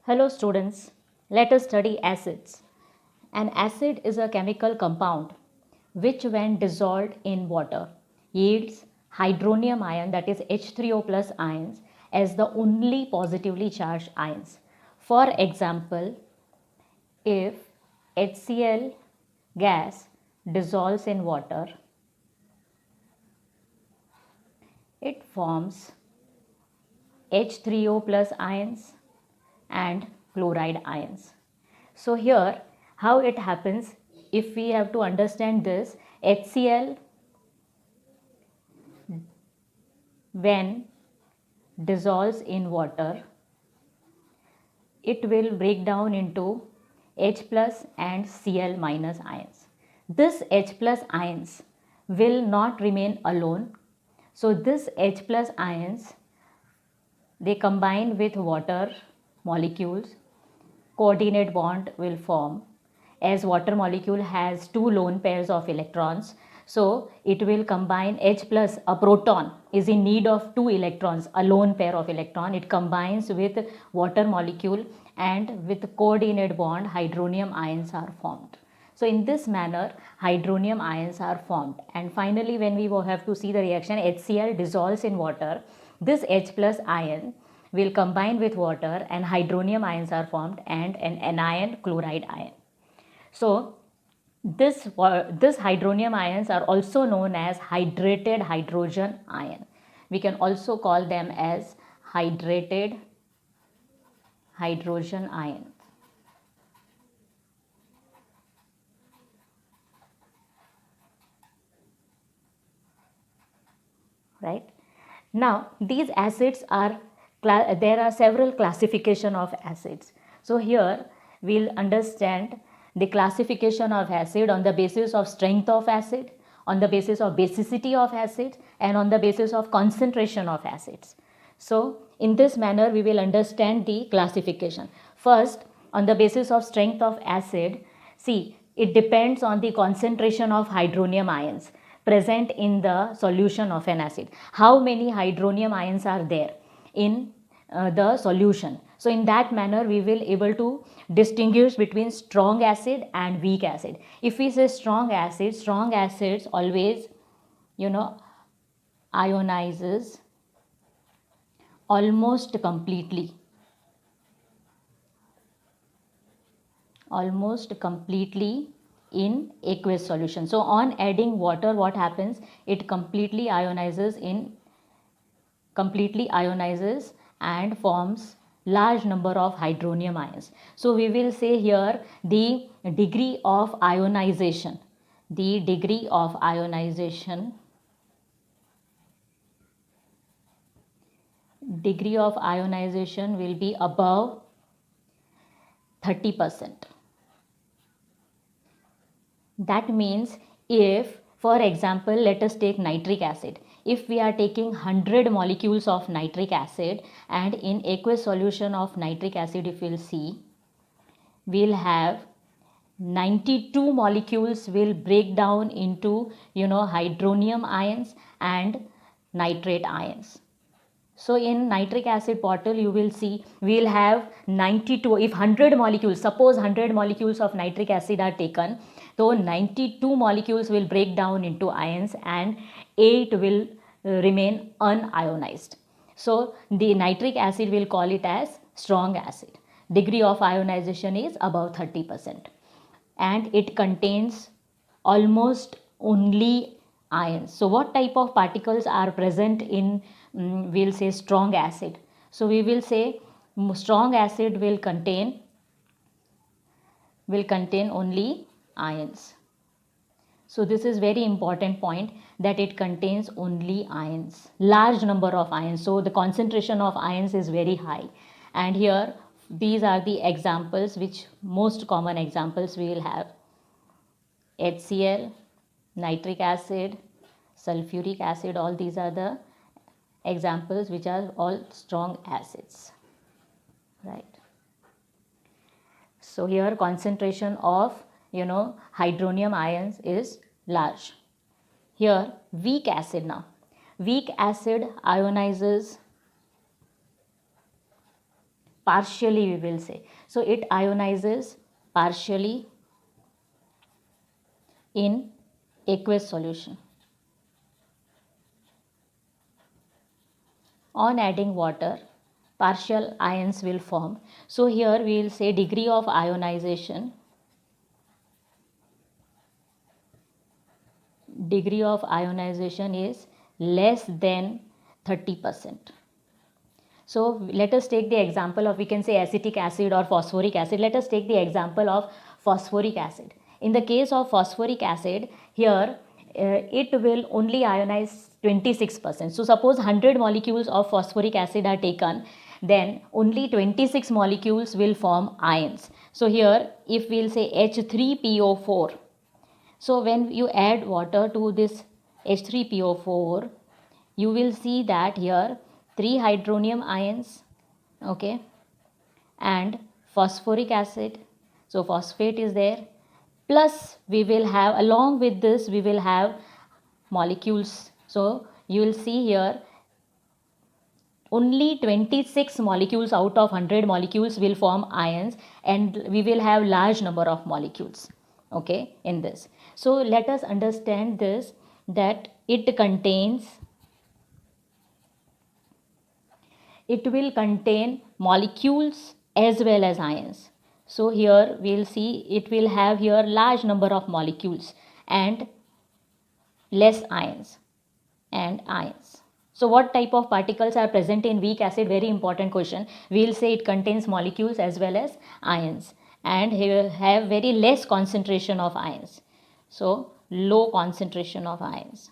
Hello students, let us study acids. An acid is a chemical compound which when dissolved in water yields hydronium ion, that is H3O plus ions, as the only positively charged ions. For example, if HCl gas dissolves in water, it forms H3O plus ions and chloride ions. So here how it happens, if we have to understand this, HCl when dissolves in water, it will break down into H plus and Cl minus ions. This H plus ions will not remain alone. So this H plus ions, they combine with water molecules, coordinate bond will form. As water molecule has two lone pairs of electrons, so it will combine H plus, a proton is in need of two electrons, a lone pair of electron, it combines with water molecule and with coordinate bond hydronium ions are formed. So in this manner hydronium ions are formed, and finally when we have to see the reaction, HCl dissolves in water, this H plus ion will combine with water and hydronium ions are formed and an anion chloride ion. So this hydronium ions are also known as hydrated hydrogen ion. We can also call them as hydrated hydrogen ion. Right? Now these acids are, there are several classification of acids. So here we'll understand the classification of acid on the basis of strength of acid, on the basis of basicity of acid, and on the basis of concentration of acids. So in this manner we will understand the classification. First, on the basis of strength of acid, see, it depends on the concentration of hydronium ions present in the solution of an acid. How many hydronium ions are there in the solution? So in that manner we will able to distinguish between strong acid and weak acid. If we say strong acids always, ionizes almost completely in aqueous solution. So on adding water, what happens, it completely ionizes and forms large number of hydronium ions. So we will say here the degree of ionization will be above 30%. That means if, for example, let us take nitric acid. If we are taking 100 molecules of nitric acid, and in aqueous solution of nitric acid, if we'll see, we'll have 92 molecules will break down into, hydronium ions and nitrate ions. So in nitric acid bottle you will see we'll have 92, if 100 molecules, suppose 100 molecules of nitric acid are taken, so 92 molecules will break down into ions and 8 will remain unionized. So the nitric acid, will call it as strong acid. Degree of ionization is above 30%, and it contains almost only ions. So what type of particles are present in, we'll say, strong acid? So we will say strong acid will contain only ions. So this is very important point, that it contains only ions, large number of ions. So the concentration of ions is very high. And here these are the examples, which most common examples we will have: HCl, nitric acid, sulfuric acid, all these are the examples which are all strong acids, right? So here concentration of, hydronium ions is large. Here weak acid now. Weak acid ionizes partially we will say. So it ionizes partially in aqueous solution. On adding water, partial ions will form. So here we will say degree of ionization. Degree of ionization is less than 30%. So let us take the example of, we can say acetic acid or phosphoric acid. Let us take the example of phosphoric acid. In the case of phosphoric acid, here it will only ionize 26%. So suppose 100 molecules of phosphoric acid are taken, then only 26 molecules will form ions. So here if we will say H3PO4, so when you add water to this H3PO4, you will see that here 3 hydronium ions, okay, and phosphoric acid. So phosphate is there, plus we will have, along with this we will have molecules. So you will see here only 26 molecules out of 100 molecules will form ions, and we will have large number of molecules, okay, in this. So let us understand this, that it will contain molecules as well as ions. So here we will see it will have here large number of molecules and less ions and ions. So what type of particles are present in weak acid? Very important question. We will say it contains molecules as well as ions, and here have very less concentration of ions. So low concentration of ions.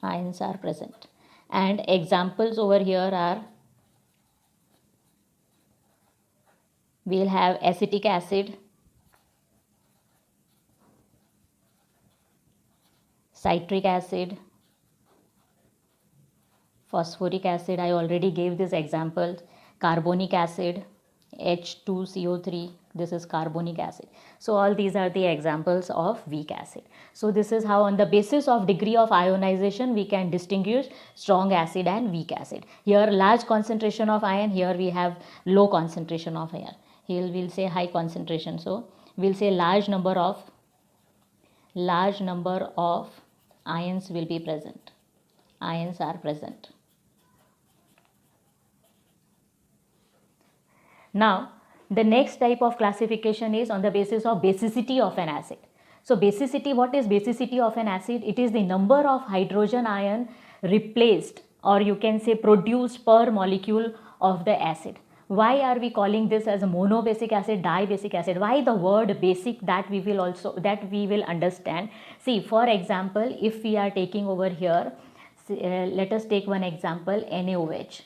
Ions are present, and examples over here are, we will have acetic acid, citric acid, phosphoric acid, I already gave this example, carbonic acid, H2CO3, this is carbonic acid. So all these are the examples of weak acid. So this is how on the basis of degree of ionization we can distinguish strong acid and weak acid. Here large concentration of ion, here we have low concentration of ion. Here we'll say high concentration. So we'll say large number of ions will be present. Ions are present. Now, the next type of classification is on the basis of basicity of an acid. So, basicity, what is basicity of an acid? It is the number of hydrogen ion replaced, or you can say produced per molecule of the acid. Why are we calling this as a monobasic acid, dibasic acid? Why the word basic? That we will understand. See, for example, if we are taking over here, let us take one example, NaOH.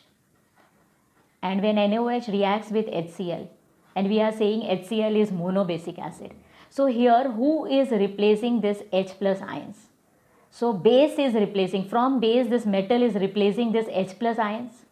And when NaOH reacts with HCl, and we are saying HCl is monobasic acid. So here who is replacing this H plus ions? So base is replacing, from base this metal is replacing this H plus ions.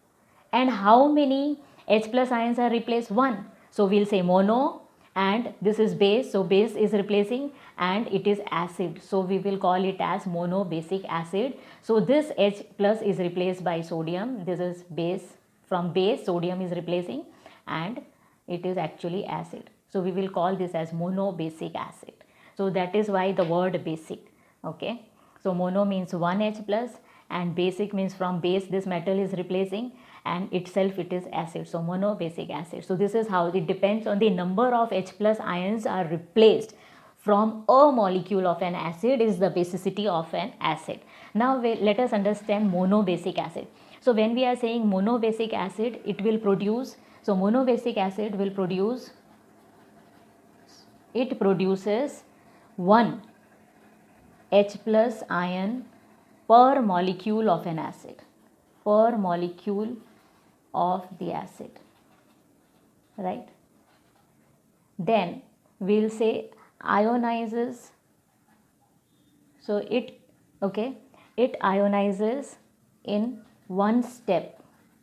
And how many H plus ions are replaced? 1. So we'll say mono, and this is base, so base is replacing, and it is acid. So we will call it as monobasic acid. So this H plus is replaced by sodium, this is base. From base sodium is replacing, and it is actually acid. So we will call this as monobasic acid. So that is why the word basic, okay. So mono means 1 H plus, and basic means from base this metal is replacing, and itself it is acid. So monobasic acid. So this is how it depends on the number of H plus ions are replaced from a molecule of an acid is the basicity of an acid. Now let us understand monobasic acid. So when we are saying monobasic acid, it will produce, so monobasic acid will produce, it produces 1 H plus ion per molecule of an acid, per molecule of the acid, right. Then we will say ionizes, so it ionizes in one step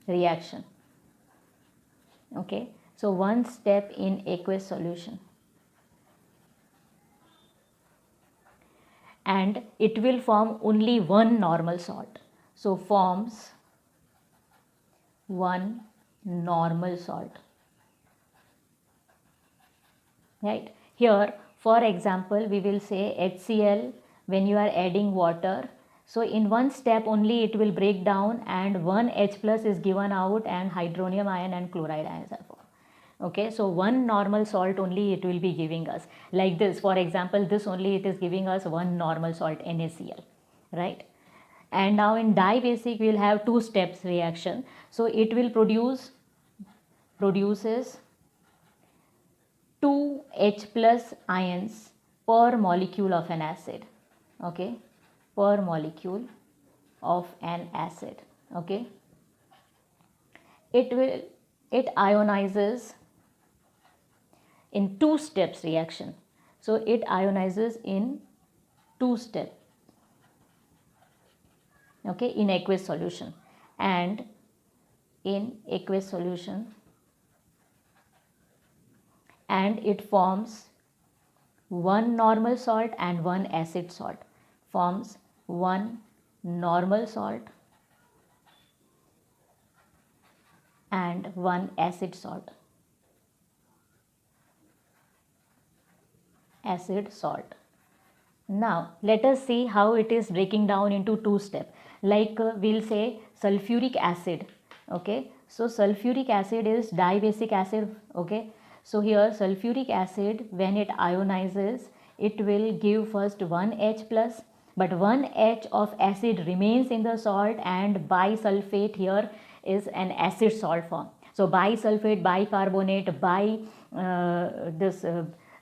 reaction, okay. So one step in aqueous solution, and it will form only one normal salt. so forms one normal salt, right? Here for example we will say HCl, when you are adding water, so in one step only it will break down and one H plus is given out and hydronium ion and chloride ions are formed. Okay, so one normal salt only it will be giving us, like this for example, this only it is giving us one normal salt NaCl, right? And now in dibasic we will have two steps reaction, so it will produces 2 H plus ions per molecule of an acid, okay, per molecule of an acid, okay. It ionizes in two steps reaction, so it ionizes in two step, okay, in aqueous solution, and in aqueous solution, and it forms one normal salt and one acid salt, forms one normal salt and one acid salt, acid salt. Now let us see how it is breaking down into two steps, like we'll say sulfuric acid, okay, so sulfuric acid is dibasic acid, okay. So here sulfuric acid, when it ionizes, it will give first one H plus, but one H of acid remains in the salt, and bisulfate here is an acid salt form. So bisulfate, bicarbonate,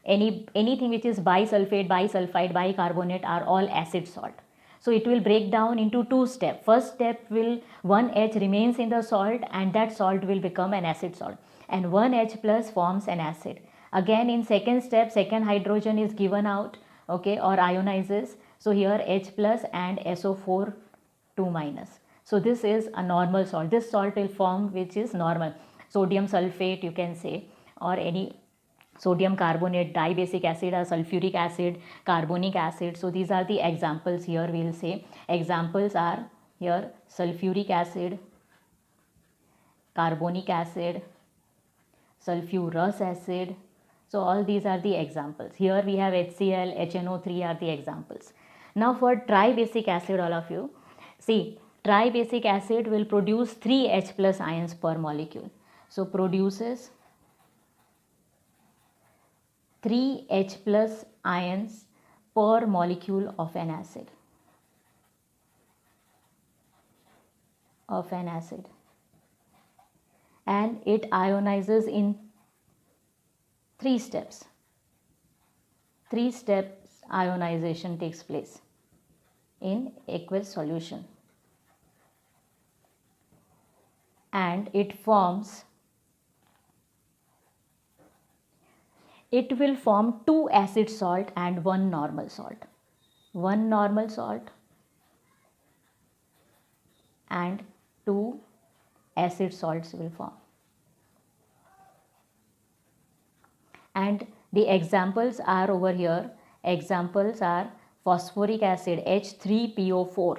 anything which is bisulfate, bisulfide, bicarbonate are all acid salt. So it will break down into two steps. First step will one H remains in the salt and that salt will become an acid salt, and one H plus forms an acid. Again in second step, second hydrogen is given out, okay, or ionizes. So here H plus and SO4 2 minus. So this is a normal salt. This salt will form which is normal. Sodium sulfate you can say, or any sodium carbonate, dibasic acid or sulfuric acid, carbonic acid. So these are the examples here we will say. Examples are here sulfuric acid, carbonic acid, sulfurous acid. So all these are the examples. Here we have HCl, HNO3 are the examples. Now for tribasic acid, all of you, see tribasic acid will produce 3 H plus ions per molecule. So produces 3 H plus ions per molecule of an acid, and it ionizes in 3 steps. 3 steps ionization takes place in aqueous solution, and it will form 2 acid salt and 1 normal salt. 1 normal salt and 2 acid salts will form. And the examples are over here. Examples are phosphoric acid, H3PO4.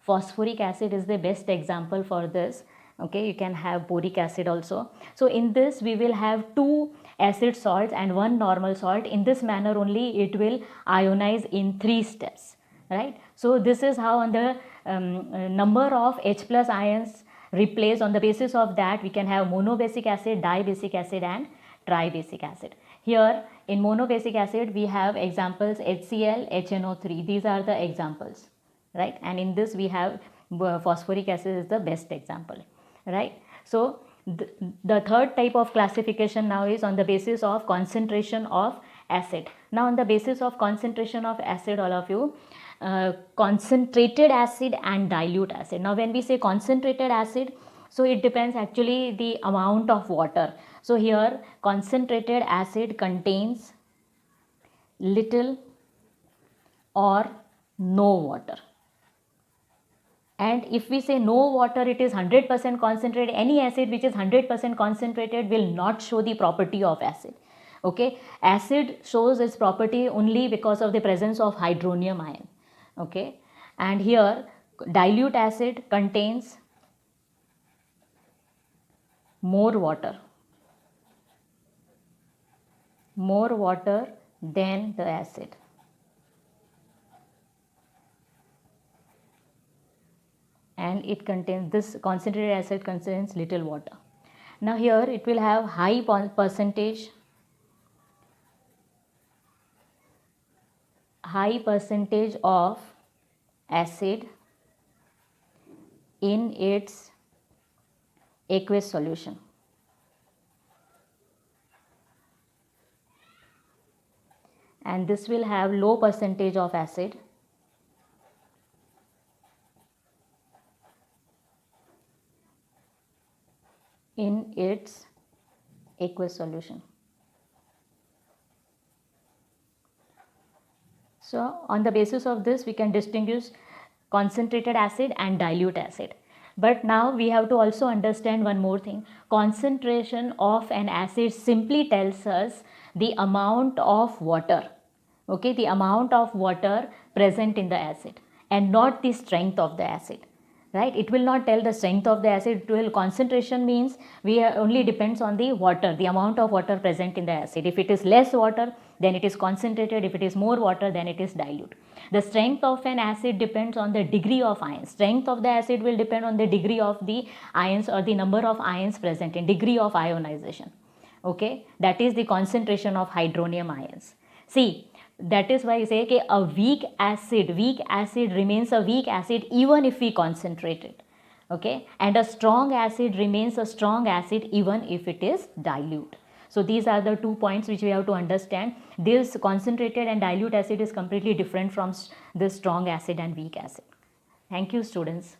Phosphoric acid is the best example for this. Okay, you can have boric acid also. So in this we will have 2 acid salts and 1 normal salt. In this manner only it will ionize in 3 steps, right? So this is how on the number of H plus ions replaced, on the basis of that we can have monobasic acid, dibasic acid and tribasic acid. Here in monobasic acid we have examples HCl, HNO3. These are the examples, right? And in this we have phosphoric acid is the best example, right? So the third type of classification now is on the basis of concentration of acid. Now on the basis of concentration of acid, all of you, concentrated acid and dilute acid. Now when we say concentrated acid, so it depends actually the amount of water. So here concentrated acid contains little or no water. And if we say no water, it is 100% concentrated. Any acid which is 100% concentrated will not show the property of acid. Okay, acid shows its property only because of the presence of hydronium ion. Okay, and here dilute acid contains more water than the acid. And it contains, this concentrated acid contains little water. Now here it will have high percentage of acid in its aqueous solution. And this will have low percentage of acid in its aqueous solution. So on the basis of this we can distinguish concentrated acid and dilute acid. But now we have to also understand one more thing. Concentration of an acid simply tells us the amount of water, okay, the amount of water present in the acid, and not the strength of the acid, right? It will not tell the strength of the acid. It will, concentration means we only depends on the water, the amount of water present in the acid. If it is less water, then it is concentrated. If it is more water, then it is dilute. The strength of an acid depends on the degree of ions. Strength of the acid will depend on the degree of the ions, or the number of ions present in, degree of ionization, okay, that is the concentration of hydronium ions. See, that is why I say okay, a weak acid remains a weak acid even if we concentrate it, okay, and a strong acid remains a strong acid even if it is dilute. So these are the 2 points which we have to understand. This concentrated and dilute acid is completely different from this strong acid and weak acid. Thank you, students.